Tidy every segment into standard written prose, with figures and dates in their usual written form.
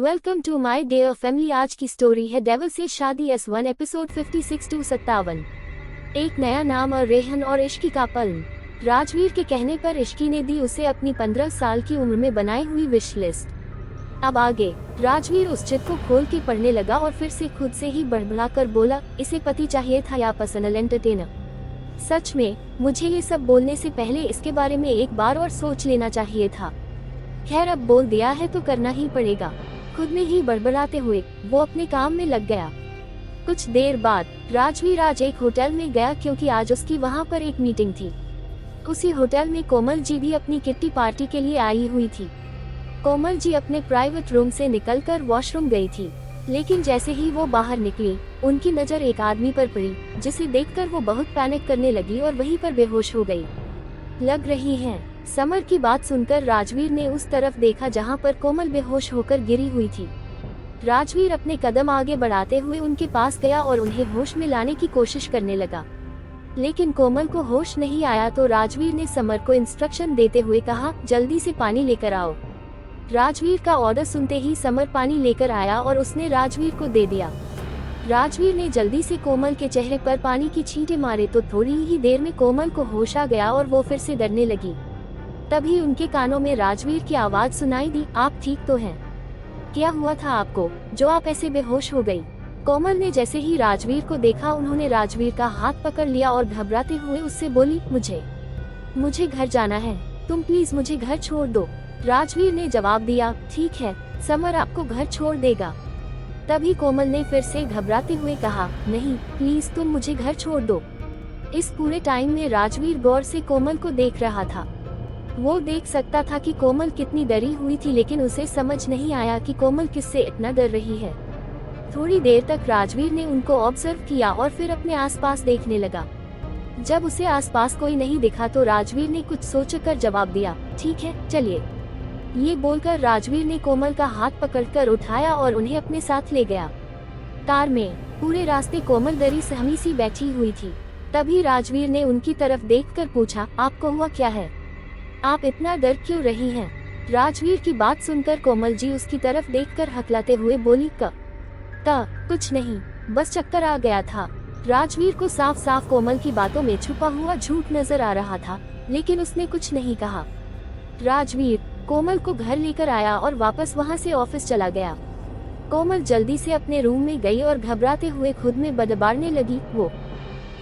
Welcome to my dear family. आज की story है डेविल से शादी S1 एपिसोड 56 to 57। एक नया नाम और रेहन और इश्की का पल। राजवीर के कहने पर इश्की ने दी उसे अपनी 15 साल की उम्र में बनाई हुई विश लिस्ट। अब आगे राजवीर उस चिट को खोल के पढ़ने लगा और फिर से खुद से ही बड़बड़ाकर बोला, इसे पति चाहिए था या पर्सनल एंटरटेनर। सच में मुझे ये सब बोलने से पहले इसके बारे में एक बार और सोच लेना चाहिए था। खैर अब बोल दिया है तो करना ही पड़ेगा। खुद में ही बड़बड़ाते हुए वो अपने काम में लग गया। कुछ देर बाद राजवीर आज एक होटल में गया क्योंकि आज उसकी वहाँ पर एक मीटिंग थी। उसी होटल में कोमल जी भी अपनी किट्टी पार्टी के लिए आई हुई थी। कोमल जी अपने प्राइवेट रूम से निकलकर वॉशरूम गई थी, लेकिन जैसे ही वो बाहर निकली उनकी नज़र एक आदमी पर पड़ी, जिसे देखकर वो बहुत पैनिक करने लगी और वहीं पर बेहोश हो गई। लग रही है। समर की बात सुनकर राजवीर ने उस तरफ देखा जहां पर कोमल बेहोश होकर गिरी हुई थी। राजवीर अपने कदम आगे बढ़ाते हुए उनके पास गया और उन्हें होश में लाने की कोशिश करने लगा, लेकिन कोमल को होश नहीं आया तो राजवीर ने समर को इंस्ट्रक्शन देते हुए कहा, जल्दी से पानी लेकर आओ। राजवीर का ऑर्डर सुनते ही समर पानी लेकर आया और उसने राजवीर को दे दिया। राजवीर ने जल्दी से कोमल के चेहरे पर पानी की छींटे मारे तो थोड़ी ही देर में कोमल को होश आ गया और वो फिर से डरने लगी। तभी उनके कानों में राजवीर की आवाज सुनाई दी, आप ठीक तो हैं? क्या हुआ था आपको जो आप ऐसे बेहोश हो गई? कोमल ने जैसे ही राजवीर को देखा उन्होंने राजवीर का हाथ पकड़ लिया और घबराते हुए उससे बोली, मुझे घर जाना है, तुम प्लीज मुझे घर छोड़ दो। राजवीर ने जवाब दिया, ठीक है, समर आपको घर छोड़ देगा। तभी कोमल ने फिर से घबराते हुए कहा, नहीं प्लीज तुम मुझे घर छोड़ दो। इस पूरे टाइम में राजवीर गौर से कोमल को देख रहा था। वो देख सकता था कि कोमल कितनी डरी हुई थी, लेकिन उसे समझ नहीं आया कि कोमल किससे इतना डर रही है। थोड़ी देर तक राजवीर ने उनको ऑब्जर्व किया और फिर अपने आसपास देखने लगा। जब उसे आसपास कोई नहीं दिखा तो राजवीर ने कुछ सोचकर जवाब दिया, ठीक है चलिए। ये बोलकर राजवीर ने कोमल का हाथ पकड़कर उठाया और उन्हें अपने साथ ले गया। कार में पूरे रास्ते कोमल डरी सहमी सी बैठी हुई थी। तभी राजवीर ने उनकी तरफ देखकर पूछा, आपको हुआ क्या है? आप इतना डर क्यों रही हैं? राजवीर की बात सुनकर कोमल जी उसकी तरफ देखकर हकलाते हुए बोली, कुछ नहीं, बस चक्कर आ गया था। राजवीर को साफ साफ कोमल की बातों में छुपा हुआ झूठ नजर आ रहा था, लेकिन उसने कुछ नहीं कहा। राजवीर कोमल को घर लेकर आया और वापस वहां से ऑफिस चला गया। कोमल जल्दी से अपने रूम में गई और घबराते हुए खुद में बड़बड़ाने लगी,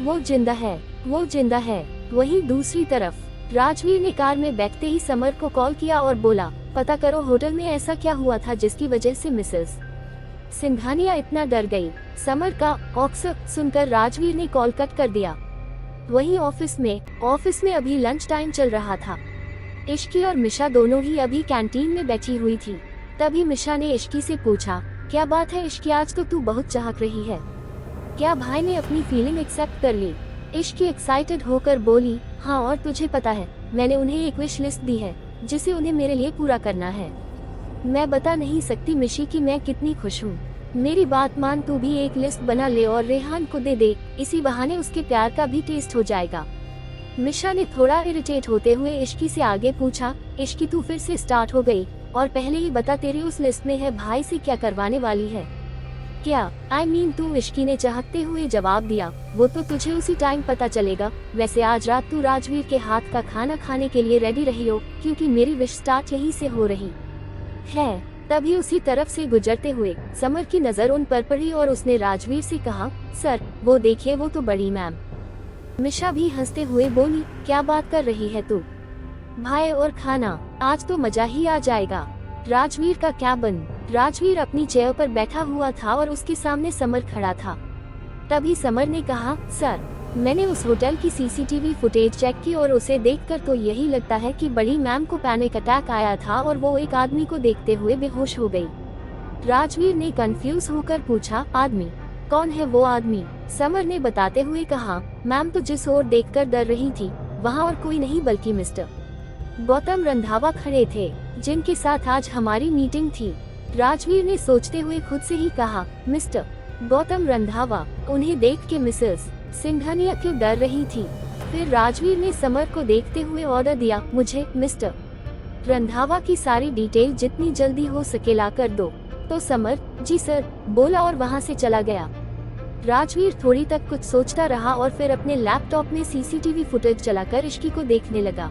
वो जिंदा है, वो जिंदा है। वहीं दूसरी तरफ राजवीर ने कार में बैठते ही समर को कॉल किया और बोला, पता करो होटल में ऐसा क्या हुआ था जिसकी वजह से मिसेस सिंघानिया इतना डर गई। समर का ऑक्सर सुनकर राजवीर ने कॉल कट कर दिया। वहीं ऑफिस में अभी लंच टाइम चल रहा था। इश्की और मिशा दोनों ही अभी कैंटीन में बैठी हुई थी। तभी मिशा ने इश्की से पूछा, क्या बात है इश्की, आज तो तू बहुत चहक रही है, क्या भाई ने अपनी फीलिंग एक्सेप्ट कर ली? इश्की एक्साइटेड होकर बोली, हाँ, और तुझे पता है मैंने उन्हें एक विश लिस्ट दी है जिसे उन्हें मेरे लिए पूरा करना है। मैं बता नहीं सकती मिशी कि मैं कितनी खुश हूँ। मेरी बात मान, तू भी एक लिस्ट बना ले और रेहान को दे दे, इसी बहाने उसके प्यार का भी टेस्ट हो जाएगा। मिशा ने थोड़ा इरिटेट होते हुए इश्की से आगे पूछा, इश्की तू फिर से स्टार्ट हो गई, और पहले ही बता तेरी उस लिस्ट में है भाई से क्या करवाने वाली है? क्या तू? इश्की ने चहकते हुए जवाब दिया, वो तो तुझे उसी टाइम पता चलेगा। वैसे आज रात तू राजवीर के हाथ का खाना खाने के लिए रेडी रही हो, क्योंकि मेरी विश स्टार्ट यहीं से हो रही है। तभी उसी तरफ से गुजरते हुए समर की नजर उन पर पड़ी और उसने राजवीर से कहा, सर वो देखिए, वो तो बड़ी मैम। मिशा भी हंसते हुए बोली, क्या बात कर रही है तू? भाई और खाना, आज तो मजा ही आ जाएगा। राजवीर का कैबिन। राजवीर अपनी चेयर पर बैठा हुआ था और उसके सामने समर खड़ा था। तभी समर ने कहा, सर मैंने उस होटल की सीसीटीवी फुटेज चेक की और उसे देखकर तो यही लगता है कि बड़ी मैम को पैनिक अटैक आया था और वो एक आदमी को देखते हुए बेहोश हो गई। राजवीर ने कंफ्यूज होकर पूछा, आदमी? कौन है वो आदमी? समर ने बताते हुए कहा, मैम तो जिस ओर देखकर डर रही थी वहाँ और कोई नहीं बल्कि मिस्टर गौतम रंधावा खड़े थे, जिनके साथ आज हमारी मीटिंग थी। राजवीर ने सोचते हुए खुद से ही कहा, मिस्टर गौतम रंधावा, उन्हें देख के मिसेस सिंघानिया क्यों डर रही थी? फिर राजवीर ने समर को देखते हुए ऑर्डर दिया, मुझे मिस्टर रंधावा की सारी डिटेल जितनी जल्दी हो सके ला कर दो। तो समर जी सर बोला और वहाँ से चला गया। राजवीर थोड़ी तक कुछ सोचता रहा और फिर अपने लैपटॉप में सीसीटीवी फुटेज चलाकर इश्की को देखने लगा,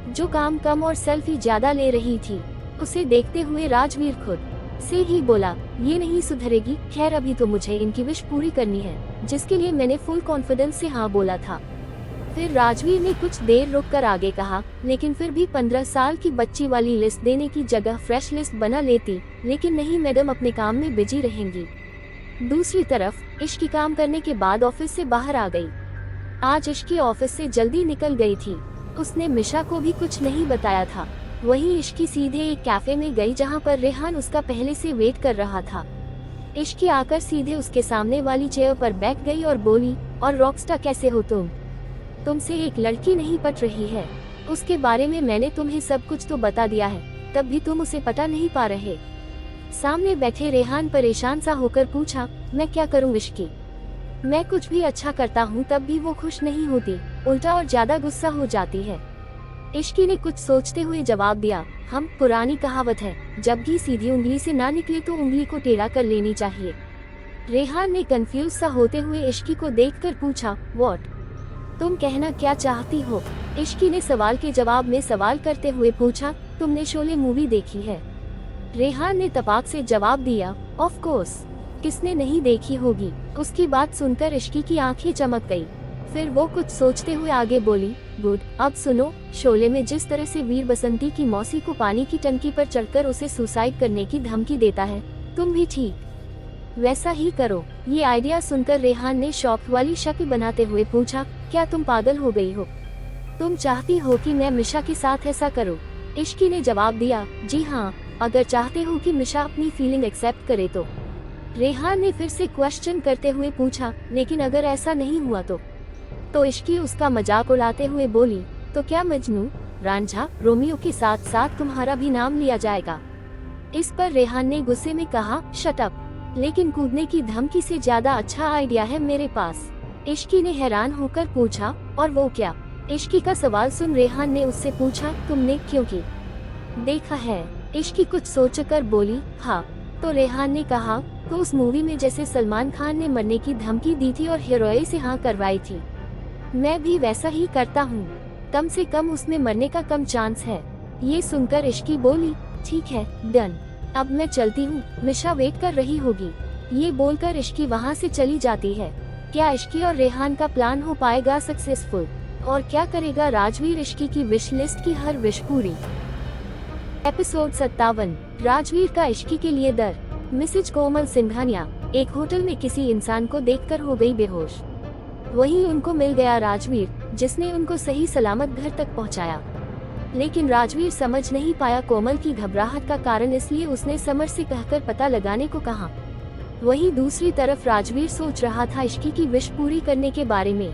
जो काम कम और सेल्फी ज्यादा ले रही थी। उसे देखते हुए राजवीर खुद से ही बोला, ये नहीं सुधरेगी। खैर अभी तो मुझे इनकी विश पूरी करनी है, जिसके लिए मैंने फुल कॉन्फिडेंस से हाँ बोला था। फिर राजवीर ने कुछ देर रुककर आगे कहा, लेकिन फिर भी 15 साल की बच्ची वाली लिस्ट देने की जगह फ्रेश लिस्ट बना लेती। लेकिन नहीं मैडम अपने काम में बिजी रहेंगी। दूसरी तरफ इश्की काम करने के बाद ऑफिस से बाहर आ गई। आज इश्की ऑफिस से जल्दी निकल गई थी। उसने मिशा को भी कुछ नहीं बताया था। वहीं इश्की सीधे एक कैफे में गई जहां पर रेहान उसका पहले से वेट कर रहा था। इश्की आकर सीधे उसके सामने वाली चेयर पर बैठ गई और बोली, और रॉकस्टार कैसे हो तुम? तुमसे एक लड़की नहीं पट रही है। उसके बारे में मैंने तुम्हें सब कुछ तो बता दिया है, तब भी तुम उसे पटा नहीं पा रहे। सामने बैठे रेहान परेशान सा होकर पूछा, मैं क्या करूं इश्की? मैं कुछ भी अच्छा करता हूं तब भी वो खुश नहीं होती, उल्टा और ज्यादा गुस्सा हो जाती है। इश्की ने कुछ सोचते हुए जवाब दिया, हम पुरानी कहावत है, जब भी सीधी उंगली से ना निकले तो उंगली को टेढ़ा कर लेनी चाहिए। रेहान ने कंफ्यूज सा होते हुए इश्की को देखकर पूछा, व्हाट? तुम कहना क्या चाहती हो? इश्की ने सवाल के जवाब में सवाल करते हुए पूछा, तुमने शोले मूवी देखी है? रेहान ने तपाक से जवाब दिया, ऑफ कोर्स, किसने नहीं देखी होगी। उसकी बात सुनकर इश्की की आंखें चमक गई। फिर वो कुछ सोचते हुए आगे बोली, गुड, अब सुनो, शोले में जिस तरह से वीर बसंती की मौसी को पानी की टंकी पर चढ़कर उसे सुसाइड करने की धमकी देता है, तुम भी ठीक वैसा ही करो। ये आइडिया सुनकर रेहान ने शौक वाली शक्ल बनाते हुए पूछा, क्या तुम पागल हो गई हो? तुम चाहती हो कि मैं मिशा के साथ ऐसा करूं? इश्की ने जवाब दिया, जी हाँ, अगर चाहते हो कि मिशा अपनी फीलिंग एक्सेप्ट करे तो। रेहान ने फिर से क्वेश्चन करते हुए पूछा, लेकिन अगर ऐसा नहीं हुआ तो इश्की उसका मजाक उड़ाते हुए बोली, तो क्या मजनू, रांझा, रोमियो के साथ साथ तुम्हारा भी नाम लिया जाएगा? इस पर रेहान ने गुस्से में कहा, शट अप, लेकिन कूदने की धमकी से ज्यादा अच्छा आइडिया है मेरे पास। इश्की ने हैरान होकर पूछा, और वो क्या? इश्की का सवाल सुन रेहान ने उससे पूछा, तुमने क्योंकि देखा है? इश्की कुछ सोचकर बोली, हाँ। तो रेहान ने कहा, तो उस मूवी में जैसे सलमान खान ने मरने की धमकी दी थी और हीरोइन से हाँ करवाई थी, मैं भी वैसा ही करता हूँ, कम से कम उसमें मरने का कम चांस है। ये सुनकर इश्की बोली, ठीक है, डन, अब मैं चलती हूँ, मिशा वेट कर रही होगी। ये बोलकर इश्की वहाँ से चली जाती है। क्या इश्की और रेहान का प्लान हो पाएगा सक्सेसफुल? और क्या करेगा राजवीर इश्की की विश लिस्ट की हर विश पूरी? एपिसोड 57, राजवीर का इश्की के लिए दर। मिसेज कोमल सिंघानिया एक होटल में किसी इंसान को देखकर हो गई बेहोश। वहीं उनको मिल गया राजवीर, जिसने उनको सही सलामत घर तक पहुंचाया। लेकिन राजवीर समझ नहीं पाया कोमल की घबराहट का कारण, इसलिए उसने समर से कहकर पता लगाने को कहा। वहीं दूसरी तरफ राजवीर सोच रहा था इश्की की विश पूरी करने के बारे में।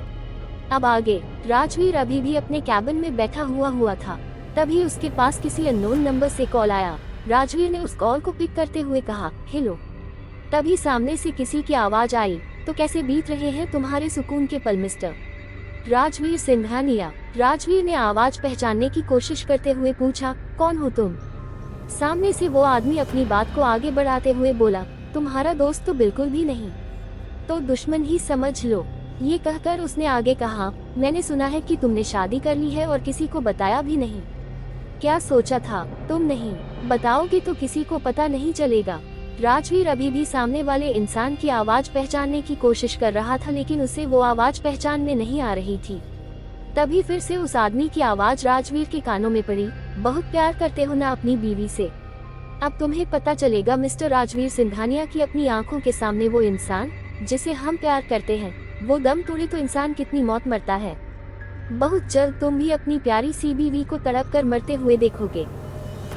अब आगे राजवीर अभी भी अपने कैबिन में बैठा हुआ था। तभी उसके पास किसी अननोन नंबर से कॉल आया। राजवीर ने उस कॉल को पिक करते हुए कहा, हेलो। तभी सामने से किसी की आवाज आई, तो कैसे बीत रहे हैं तुम्हारे सुकून के पल मिस्टर राजवीर सिंघानिया? राजवीर ने आवाज पहचानने की कोशिश करते हुए पूछा, कौन हो तुम? सामने से वो आदमी अपनी बात को आगे बढ़ाते हुए बोला, तुम्हारा दोस्त तो बिल्कुल भी नहीं, तो दुश्मन ही समझ लो। ये कहकर उसने आगे कहा, मैंने सुना है कि तुमने शादी कर ली है और किसी को बताया भी नहीं। क्या सोचा था तुम नहीं बताओगे तो किसी को पता नहीं चलेगा? राजवीर अभी भी सामने वाले इंसान की आवाज पहचानने की कोशिश कर रहा था, लेकिन उसे वो आवाज पहचान में नहीं आ रही थी। तभी फिर से उस आदमी की आवाज राजवीर के कानों में पड़ी, बहुत प्यार करते हो ना अपनी बीवी से? अब तुम्हें पता चलेगा मिस्टर राजवीर सिंघानिया की अपनी आंखों के सामने वो इंसान जिसे हम प्यार करते हैं, वो दम तोड़े तो इंसान कितनी मौत मरता है। बहुत जल्द तुम भी अपनी प्यारी सी बीवी को तड़प कर मरते हुए देखोगे।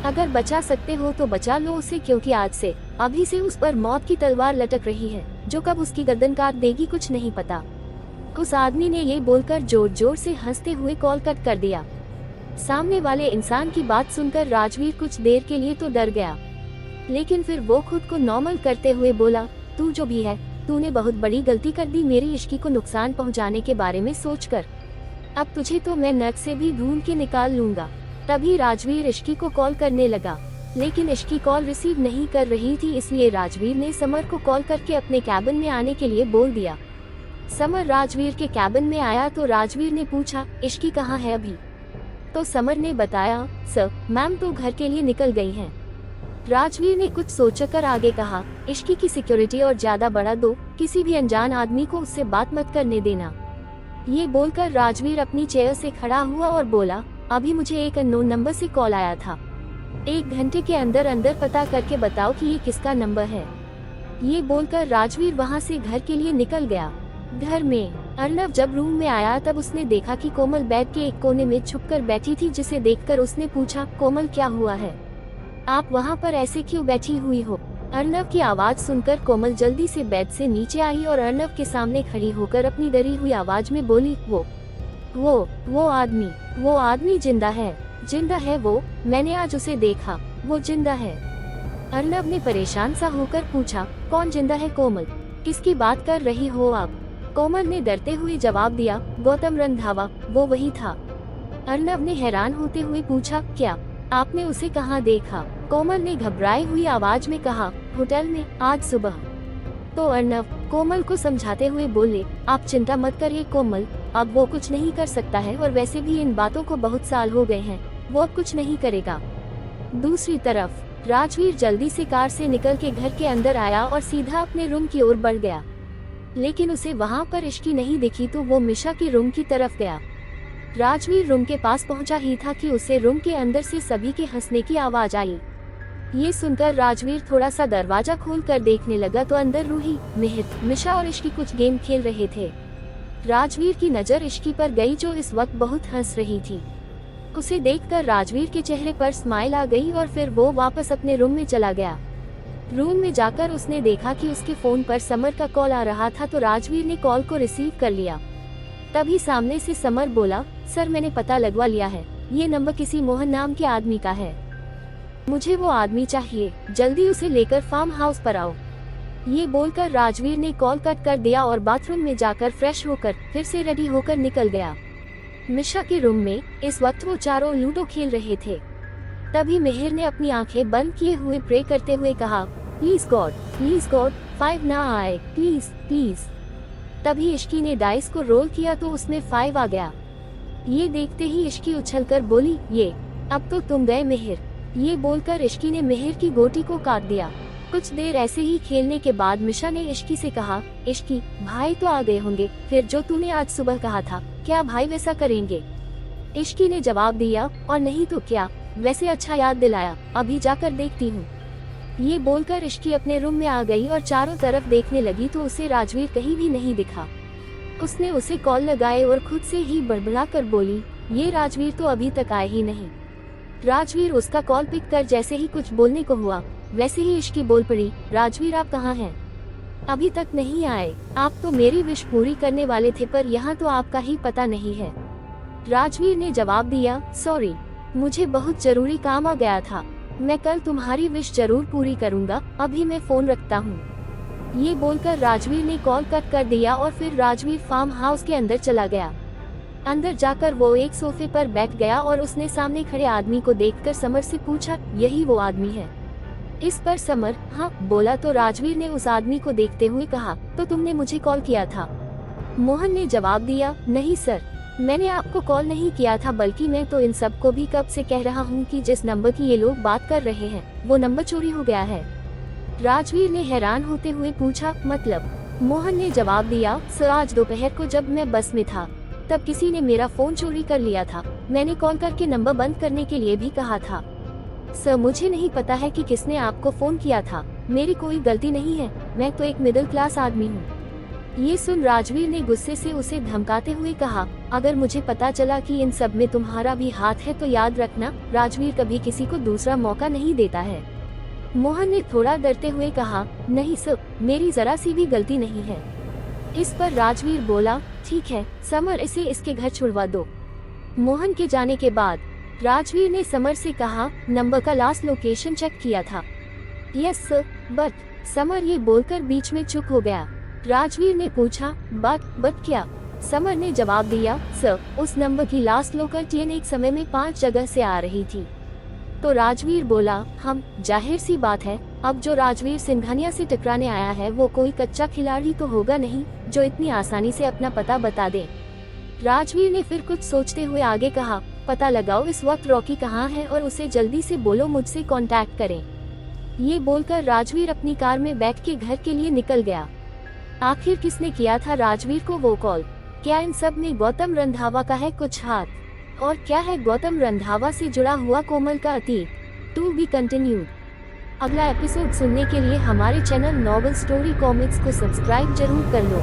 अगर बचा सकते हो तो बचा लो उसे, क्योंकि आज से अभी से उस पर मौत की तलवार लटक रही है, जो कब उसकी गर्दन काट देगी कुछ नहीं पता। उस आदमी ने ये बोलकर जोर जोर से हंसते हुए कॉल कट कर दिया। सामने वाले इंसान की बात सुनकर राजवीर कुछ देर के लिए तो डर गया, लेकिन फिर वो खुद को नॉर्मल करते हुए बोला, तू जो भी है, तूने बहुत बड़ी गलती कर दी मेरी इश्की को नुकसान पहुंचाने के बारे में सोचकर। अब तुझे तो मैं नर्क से भी ढूंढ के निकाल लूंगा। तभी राजवीर इश्की को कॉल करने लगा। लेकिन इश्की कॉल रिसीव नहीं कर रही थी, इसलिए राजवीर ने समर को कॉल करके अपने कैबिन में आने के लिए बोल दिया। समर राजवीर के कैबिन में आया तो राजवीर ने पूछा, इश्की कहाँ है अभी? तो समर ने बताया, सर मैम तो घर के लिए निकल गई हैं। राजवीर ने कुछ सोचकर आगे कहा, इश्की की सिक्योरिटी और ज्यादा बढ़ा दो, किसी भी अनजान आदमी को उससे बात मत करने देना। ये बोलकर राजवीर अपनी चेयर से खड़ा हुआ और बोला, अभी मुझे एक अननोन नंबर से कॉल आया था, 1 घंटे के अंदर अंदर पता करके बताओ कि ये किसका नंबर है। ये बोलकर राजवीर वहाँ से घर के लिए निकल गया। घर में अर्नव जब रूम में आया तब उसने देखा कि कोमल बेड के एक कोने में छुपकर बैठी थी, जिसे देखकर उसने पूछा, कोमल क्या हुआ है, आप वहाँ पर ऐसे क्यों बैठी हुई हो? अर्नव की आवाज सुनकर कोमल जल्दी से बेड से नीचे आई और अर्नव के सामने खड़ी होकर अपनी डरी हुई आवाज में बोली, वो आदमी जिंदा है वो, मैंने आज उसे देखा, वो जिंदा है। अर्नव ने परेशान सा होकर पूछा, कौन जिंदा है कोमल, किसकी बात कर रही हो आप? कोमल ने डरते हुए जवाब दिया, गौतम रंधावा, वो वही था। अर्नव ने हैरान होते हुए पूछा, क्या आपने उसे कहाँ देखा? कोमल ने घबराई हुई आवाज में कहा, होटल में, आज सुबह। तो अर्नव कोमल को समझाते हुए बोले, आप चिंता मत करिए कोमल, अब वो कुछ नहीं कर सकता है, और वैसे भी इन बातों को बहुत साल हो गए हैं, वो अब कुछ नहीं करेगा। दूसरी तरफ राजवीर जल्दी से कार से निकल के घर के अंदर आया और सीधा अपने रूम की ओर बढ़ गया, लेकिन उसे वहाँ पर इश्की नहीं दिखी तो वो मिशा के रूम की तरफ गया। राजवीर रूम के पास पहुंचा ही था कि उसे रूम के अंदर से सभी के हंसने की आवाज आई। ये सुनकर राजवीर थोड़ा सा दरवाजा खोल कर देखने लगा तो अंदर रूही, मिहिर, मिशा और इश्की कुछ गेम खेल रहे थे। राजवीर की नजर इश्की पर गई जो इस वक्त बहुत हंस रही थी। उसे देखकर राजवीर के चेहरे पर स्माइल आ गई और फिर वो वापस अपने रूम में चला गया। रूम में जाकर उसने देखा कि उसके फोन पर समर का कॉल आ रहा था, तो राजवीर ने कॉल को रिसीव कर लिया। तभी सामने से समर बोला, सर मैंने पता लगवा लिया है, ये नंबर किसी मोहन नाम के आदमी का है, मुझे वो आदमी चाहिए, जल्दी उसे लेकर फार्म हाउस पर आओ। ये बोलकर राजवीर ने कॉल कट कर दिया और बाथरूम में जाकर फ्रेश होकर फिर से रेडी होकर निकल गया। मिशा के रूम में इस वक्त वो चारों लूडो खेल रहे थे। तभी मिहिर ने अपनी आंखें बंद किए हुए प्रे करते हुए कहा, प्लीज गॉड 5 ना आए, प्लीज प्लीज। तभी इश्की ने डाइस को रोल किया तो उसमें 5 आ गया। ये देखते ही इश्की उछलकर बोली, ये अब तो तुम गए मिहिर। ये बोलकर इश्की ने मिहिर की गोटी को काट दिया। कुछ देर ऐसे ही खेलने के बाद मिशा ने इश्की से कहा, इश्की भाई तो आ गए होंगे, फिर जो तूने आज सुबह कहा था, क्या भाई वैसा करेंगे? इश्की ने जवाब दिया, और नहीं तो क्या, वैसे अच्छा याद दिलाया, अभी जाकर देखती हूँ। ये बोलकर इश्की अपने रूम में आ गई और चारों तरफ देखने लगी तो उसे राजवीर कहीं भी नहीं दिखा। उसने उसे कॉल लगाए और खुद से ही बड़बड़ा कर बोली, ये राजवीर तो अभी तक आए ही नहीं। राजवीर उसका कॉल पिक कर जैसे ही कुछ बोलने को हुआ वैसे ही इश्की बोल पड़ी, राजवीर आप कहाँ हैं? अभी तक नहीं आए? आप तो मेरी विश पूरी करने वाले थे, पर यहाँ तो आपका ही पता नहीं है। राजवीर ने जवाब दिया, सॉरी, मुझे बहुत जरूरी काम आ गया था, मैं कल तुम्हारी विश जरूर पूरी करूँगा, अभी मैं फोन रखता हूँ। ये बोलकर राजवीर ने कॉल कट कर दिया और फिर राजवीर फार्म हाउस के अंदर चला गया। अंदर जाकर वो एक सोफे पर बैठ गया और उसने सामने खड़े आदमी को देखकर समर से पूछा, यही वो आदमी है? इस पर समर हाँ बोला तो राजवीर ने उस आदमी को देखते हुए कहा, तो तुमने मुझे कॉल किया था? मोहन ने जवाब दिया, नहीं सर, मैंने आपको कॉल नहीं किया था, बल्कि मैं तो इन सबको भी कब से कह रहा हूँ कि जिस नंबर की ये लोग बात कर रहे हैं वो नंबर चोरी हो गया है। राजवीर ने हैरान होते हुए पूछा, मतलब? मोहन ने जवाब दिया, सर आज दोपहर को जब मैं बस में था तब किसी ने मेरा फोन चोरी कर लिया था, मैंने कॉल करके नंबर बंद करने के लिए भी कहा था। सर मुझे नहीं पता है कि किसने आपको फोन किया था, मेरी कोई गलती नहीं है, मैं तो एक मिडिल क्लास आदमी हूँ। ये सुन राजवीर ने गुस्से से उसे धमकाते हुए कहा, अगर मुझे पता चला कि इन सब में तुम्हारा भी हाथ है तो याद रखना, राजवीर कभी किसी को दूसरा मौका नहीं देता है। मोहन ने थोड़ा डरते हुए कहा, नहीं सर, मेरी जरा सी भी गलती नहीं है। इस पर राजवीर बोला, ठीक है समर, इसे इसके घर छुड़वा दो। मोहन के जाने के बाद राजवीर ने समर से कहा, नंबर का लास्ट लोकेशन चेक किया था? यस सर, बट समर ये बोलकर बीच में चुप हो गया। राजवीर ने पूछा, बट क्या? समर ने जवाब दिया, सर उस नंबर की लास्ट लोकेशन एक समय में 5 जगह से आ रही थी, तो राजवीर बोला, हम, जाहिर सी बात है, अब जो राजवीर सिंघानिया से टकराने आया है वो कोई कच्चा खिलाड़ी तो होगा नहीं जो इतनी आसानी से अपना पता बता दे। राजवीर ने फिर कुछ सोचते हुए आगे कहा, पता लगाओ इस वक्त रॉकी कहाँ है और उसे जल्दी से बोलो मुझसे कांटेक्ट करें। ये बोलकर राजवीर अपनी कार में बैठ के घर के लिए निकल गया। आखिर किसने किया था राजवीर को वो कॉल? क्या इन सब में गौतम रंधावा का है कुछ हाथ? और क्या है गौतम रंधावा से जुड़ा हुआ कोमल का अतीत? To be continued. अगला एपिसोड सुनने के लिए हमारे चैनल नॉवल स्टोरी कॉमिक्स को सब्सक्राइब जरूर कर लो।